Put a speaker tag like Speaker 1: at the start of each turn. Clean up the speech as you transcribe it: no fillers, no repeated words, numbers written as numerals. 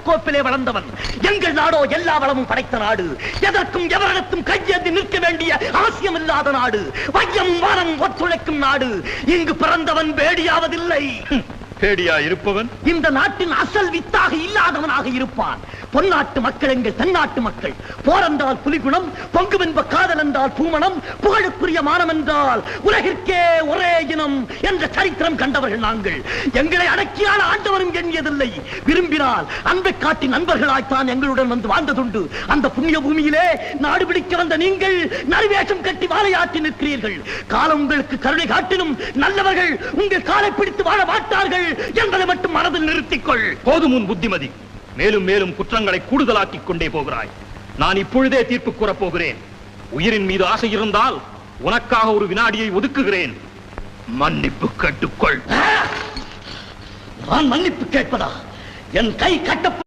Speaker 1: கோப்பிலே வளர்ந்தவன். எங்கள் நாடோ எல்லா வளமும் படைத்த நாடு. எதற்கும் எவரிடத்தும் கையேந்தி நிற்க வேண்டிய அவசியம் இல்லாத நாடு. வையம் வானம் ஒத்துழைக்கும் நாடு. இங்கு பிறந்தவன் பேடியாவதில்லை.
Speaker 2: பேடியா இருப்பவன்
Speaker 1: இந்த நாட்டின் அசல் வித்தாக இல்லாதவனாக இருப்பான். பொன்னாட்டு மக்கள் எங்கள் தென்னாட்டு மக்கள். போரென்றால் புலிகுணம், பொங்குவென்ப காதல் என்றால் பூமணம், புகழுக்குரிய மானம் என்றால் உலகிற்கே ஒரே இனம் என்ற சரித்திரம் கண்டவர்கள் நாங்கள். எங்களை அடக்கியால் ஆண்டவரும் எண்ணியதில்லை. விரும்பினால் அன்பை காட்டி நண்பர்களாய்த்தான் எங்களுடன் வந்து வாழ்ந்ததுண்டு. அந்த புண்ணிய பூமியிலே நாடு பிடிக்க வந்த நீங்கள் நறுவேஷம் கட்டி வாழையாற்றி நிற்கிறீர்கள். காலம் உங்களுக்கு கருணை காட்டினும் நல்லவர்கள் உங்கள் காலை பிடித்து வாழ மாட்டார்கள் என்பதை மட்டும் மனதில் நிறுத்திக்கொள்.
Speaker 2: போதும் உன் புத்திமதி. மேலும் மேலும் குற்றங்களை கூடுதலாக்கிக் கொண்டே போகிறாய். நான் இப்பொழுதே தீர்ப்பு கூறப் போகிறேன். உயிரின் மீது ஆசை இருந்தால் உனக்காக ஒரு வினாடியை ஒதுக்குகிறேன். மன்னிப்பு கேட்டுக்கொள்.
Speaker 1: நான் மன்னிப்பு கேட்பதா? என் கை கட்ட